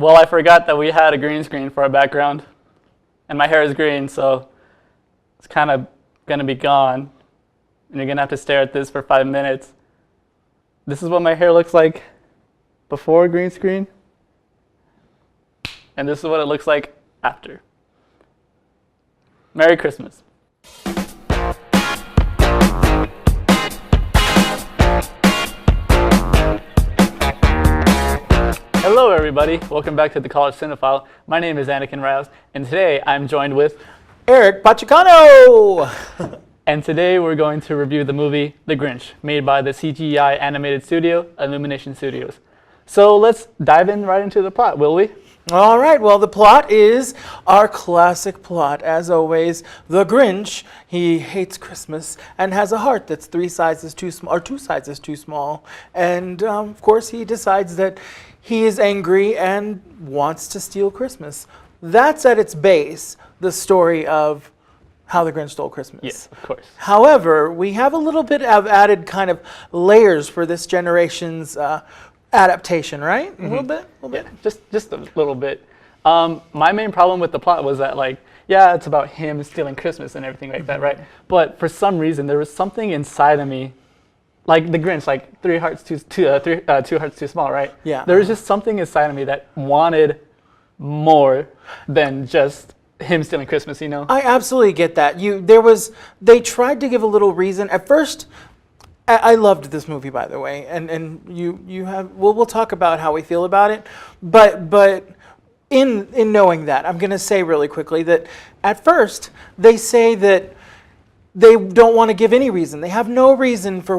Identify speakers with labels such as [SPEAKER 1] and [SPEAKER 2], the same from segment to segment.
[SPEAKER 1] Well, I forgot that we had a green screen for our background, and my hair is green, so it's kind of going to be gone, and you're going to have to stare at this for 5 minutes. This is what my hair looks like before green screen, and this is what it looks like after. Merry Christmas. Hello everybody, welcome back to the College Cinephile. My name is Anakin Riles, and today I'm joined with
[SPEAKER 2] Aerik Pachacano!
[SPEAKER 1] And today we're going to review the movie The Grinch, made by the CGI animated studio, Illumination Studios. So let's dive in right into the plot, will we?
[SPEAKER 2] All right, well, the plot is our classic plot. As always, the Grinch, he hates Christmas and has a heart that's 3 sizes too small, or 2 sizes too small. And of course, he decides that he is angry and wants to steal Christmas. That's at its base the story of how the Grinch stole Christmas.
[SPEAKER 1] Yes, of course.
[SPEAKER 2] However, we have a little bit of added kind of layers for this generation's adaptation, right? Mm-hmm. A little bit?
[SPEAKER 1] Yeah, just a little bit. My main problem with the plot was that, it's about him stealing Christmas and everything like that, right? But for some reason, there was something inside of me, like the Grinch, like 2 hearts too small, right?
[SPEAKER 2] Yeah.
[SPEAKER 1] There was just something inside of me that wanted more than just him stealing Christmas, you know?
[SPEAKER 2] I absolutely get that. They tried to give a little reason. At first, I loved this movie, by the way, and you have. We'll talk about how we feel about it, but in knowing that, I'm going to say really quickly that at first they say that they don't want to give any reason. They have no reason for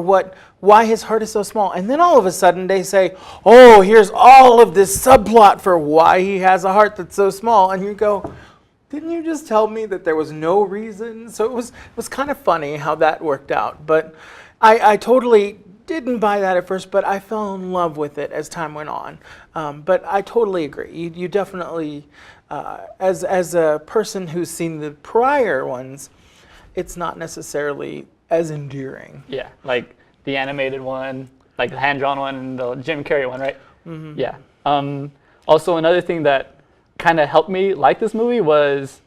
[SPEAKER 2] why his heart is so small, and then all of a sudden they say, "Oh, here's all of this subplot for why he has a heart that's so small," and you go, didn't you just tell me that there was no reason? So it was kind of funny how that worked out. But I totally didn't buy that at first, but I fell in love with it as time went on. But I totally agree. You definitely, as a person who's seen the prior ones, it's not necessarily as endearing.
[SPEAKER 1] Yeah, like the animated one, like the hand-drawn one, and the Jim Carrey one, right? Mm-hmm. Yeah. Also, another thing that kind of helped me like this movie was,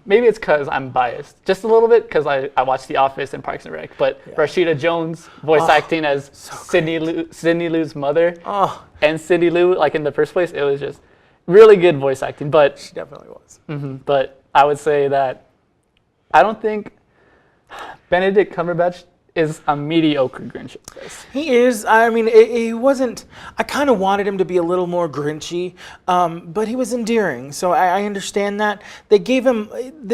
[SPEAKER 1] maybe it's because I'm biased just a little bit because I watched The Office and Parks and Rec, but yeah. Rashida Jones voice acting as so Cindy Lou's mother, and Cindy Lou, like in the first place, it was just really good voice acting. But
[SPEAKER 2] she definitely was.
[SPEAKER 1] Mm-hmm, but I would say that I don't think Benedict Cumberbatch is a mediocre Grinch.
[SPEAKER 2] He is. I mean, he wasn't. I kind of wanted him to be a little more Grinchy, but he was endearing. So I understand that. They gave him.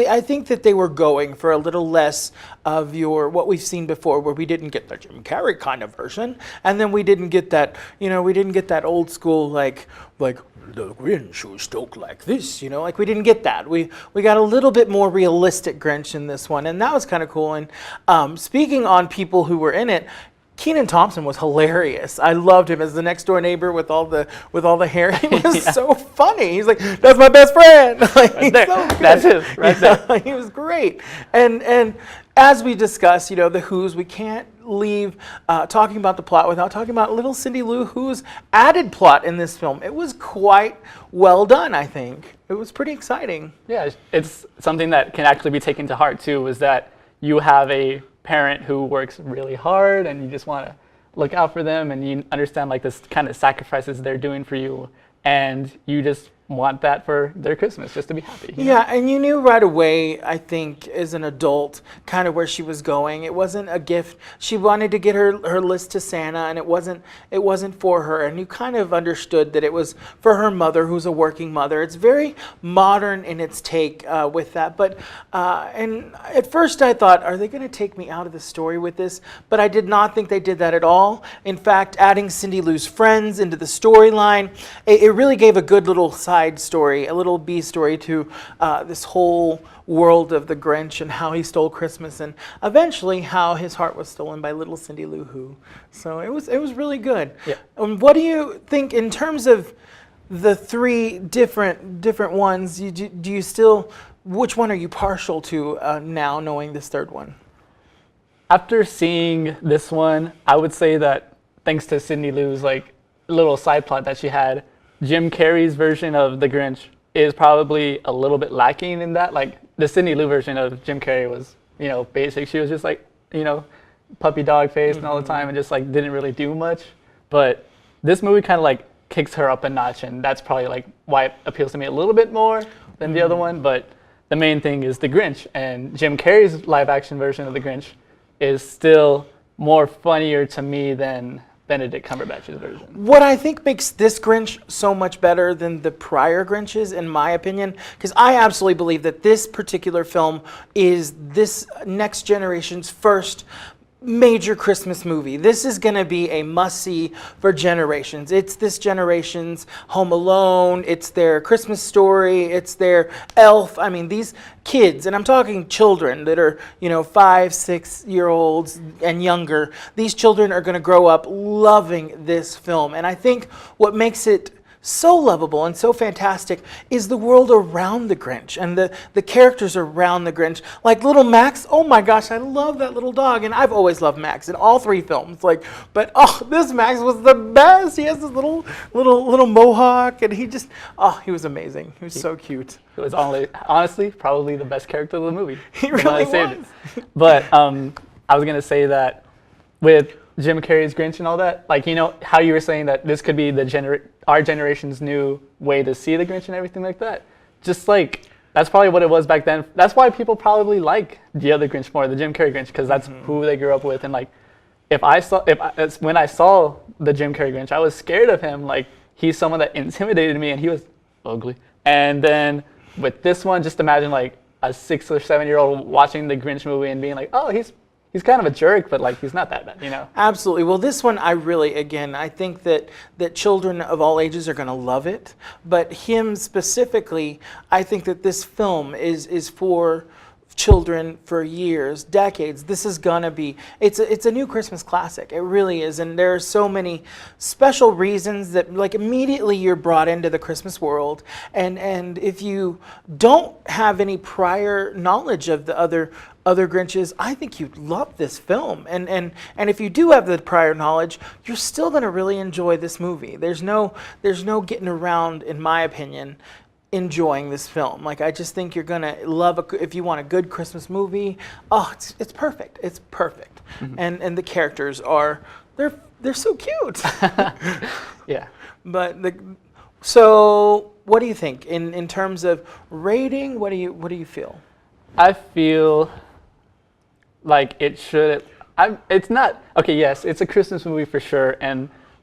[SPEAKER 2] I think that they were going for a little less of what we've seen before, where we didn't get the Jim Carrey kind of version, and then we didn't get that. We didn't get that old school like the Grinch who spoke like this, like we didn't get that. We got a little bit more realistic Grinch in this one, and that was kind of cool. And speaking on people who were in it, Kenan Thompson was hilarious. I loved him as the next door neighbor with all the hair. He was so funny. He's like, "That's my best friend." Right there. So
[SPEAKER 1] that's him right there.
[SPEAKER 2] He was great. And as we discussed, the Who's, we can't leave talking about the plot without talking about little Cindy Lou Who's added plot in this film. It was quite well done, I think. It was pretty exciting.
[SPEAKER 1] Yeah, it's something that can actually be taken to heart too, is that you have a parent who works really hard and you just want to look out for them, and you understand like this kind of sacrifices they're doing for you, and you just want that for their Christmas, just to be happy.
[SPEAKER 2] Yeah, and you knew right away, I think, as an adult, kind of where she was going. It wasn't a gift. She wanted to get her list to Santa, and it wasn't for her. And you kind of understood that it was for her mother, who's a working mother. It's very modern in its take with that. But and at first I thought, are they going to take me out of the story with this? But I did not think they did that at all. In fact, adding Cindy Lou's friends into the storyline, it really gave a good little side story, a little B story to this whole world of the Grinch and how he stole Christmas, and eventually how his heart was stolen by little Cindy Lou Who. So it was really good.
[SPEAKER 1] Yeah.
[SPEAKER 2] What do you think in terms of the 3 different ones? Do you still, which one are you partial to now, knowing this 3rd one?
[SPEAKER 1] After seeing this one, I would say that thanks to Cindy Lou's little side plot that she had, Jim Carrey's version of the Grinch is probably a little bit lacking in that. Like the Sidney Lou version of Jim Carrey was, basic. She was just like, puppy dog face and all the time and just like didn't really do much. But this movie kind of like kicks her up a notch, and that's probably like why it appeals to me a little bit more than the other one. But the main thing is the Grinch, and Jim Carrey's live action version of the Grinch is still more funnier to me than Benedict Cumberbatch's version.
[SPEAKER 2] What I think makes this Grinch so much better than the prior Grinches, in my opinion, because I absolutely believe that this particular film is this next generation's first major Christmas movie. This is going to be a must-see for generations. It's this generation's Home Alone, it's their Christmas Story, it's their Elf. I mean, these kids, and I'm talking children that are, 5, 6-year-olds and younger, these children are going to grow up loving this film. And I think what makes it so lovable and so fantastic is the world around the Grinch and the characters around the Grinch. Like little Max, oh my gosh, I love that little dog. And I've always loved Max in all 3 films. This Max was the best. He has this little mohawk, and he was amazing. He was so cute.
[SPEAKER 1] It was honestly probably the best character of the movie.
[SPEAKER 2] He really was.
[SPEAKER 1] But I was going to say that with Jim Carrey's Grinch and all that, like, how you were saying that this could be our generation's new way to see the Grinch and everything like that. Just like, that's probably what it was back then. That's why people probably like the other Grinch more, the Jim Carrey Grinch, because that's who they grew up with. And like, when I saw the Jim Carrey Grinch, I was scared of him. Like, he's someone that intimidated me, and he was ugly. And then with this one, just imagine like a 6 or 7-year-old watching the Grinch movie and being like, oh, he's kind of a jerk, but like he's not that bad,
[SPEAKER 2] Absolutely. Well, this one, I think that children of all ages are going to love it. But him specifically, I think that this film is for children for years, decades. This is gonna be, it's a new Christmas classic. It really is. And there are so many special reasons that like immediately you're brought into the Christmas world. And if you don't have any prior knowledge of the other Grinches, I think you'd love this film. And if you do have the prior knowledge, you're still going to really enjoy this movie. There's no getting around, in my opinion, enjoying this film. Like, I just think you're going to love if you want a good Christmas movie. Oh, it's perfect. It's perfect. And the characters they're so cute.
[SPEAKER 1] Yeah.
[SPEAKER 2] But so what do you think in terms of rating? What do you feel?
[SPEAKER 1] I feel like it should. It's not okay. Yes, it's a Christmas movie for sure,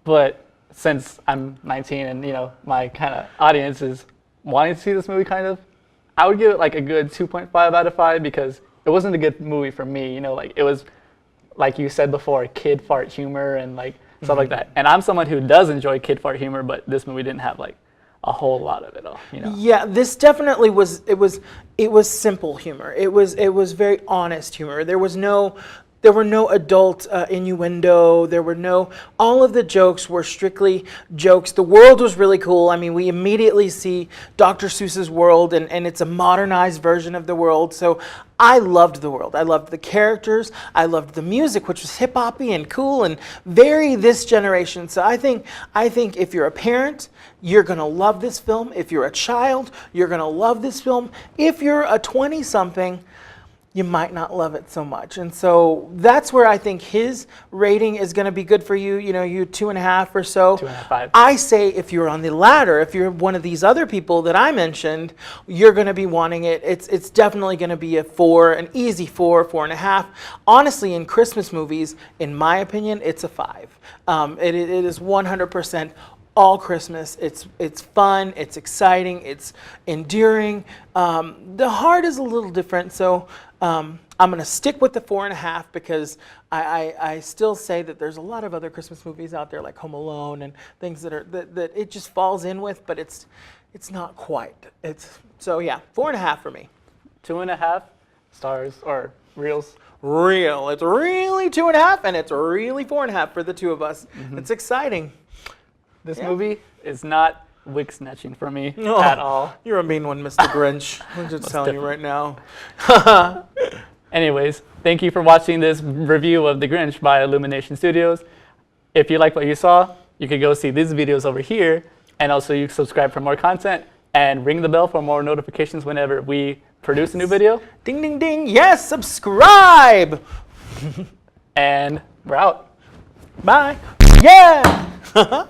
[SPEAKER 1] but since I'm 19 and my kind of audience is wanting to see this movie, I would give it like a good 2.5 out of 5 because it wasn't a good movie for me. Like it was, like you said before, kid fart humor and like stuff like that. And I'm someone who does enjoy kid fart humor, but this movie didn't have like a whole lot of it all.
[SPEAKER 2] Yeah, this definitely was. It was simple humor. It was very honest humor. There were no adult innuendo. All of the jokes were strictly jokes. The world was really cool. I mean, we immediately see Dr. Seuss's world, and it's a modernized version of the world. So I loved the world. I loved the characters. I loved the music, which was hip-hoppy and cool and very this generation. So I think if you're a parent, you're going to love this film. If you're a child, you're going to love this film. If you're a 20-something, you might not love it so much. And so that's where I think his rating is going to be good for you. You 2.5 or so.
[SPEAKER 1] 2.5, 5.
[SPEAKER 2] I say if you're on the latter, if you're one of these other people that I mentioned, you're going to be wanting it. It's definitely going to be a 4, an easy 4, 4.5. Honestly, in Christmas movies, in my opinion, it's a 5. It is 100% all Christmas. It's fun, it's exciting, it's enduring. The heart is a little different, so I'm going to stick with the 4.5 because I still say that there's a lot of other Christmas movies out there like Home Alone and things that it just falls in with, but it's not quite. So yeah, 4.5 for me.
[SPEAKER 1] 2.5 stars or reels.
[SPEAKER 2] Real. It's really 2.5, and it's really 4.5 for the two of us. It's exciting.
[SPEAKER 1] This movie is not wig snatching for me at all.
[SPEAKER 2] You're a mean one, Mr. Grinch. I'm just telling you right now.
[SPEAKER 1] Anyways, thank you for watching this review of The Grinch by Illumination Studios. If you like what you saw, you could go see these videos over here. And also you subscribe for more content and ring the bell for more notifications whenever we produce a new video.
[SPEAKER 2] Ding, ding, ding. Yes, subscribe.
[SPEAKER 1] And we're out.
[SPEAKER 2] Bye. Yeah.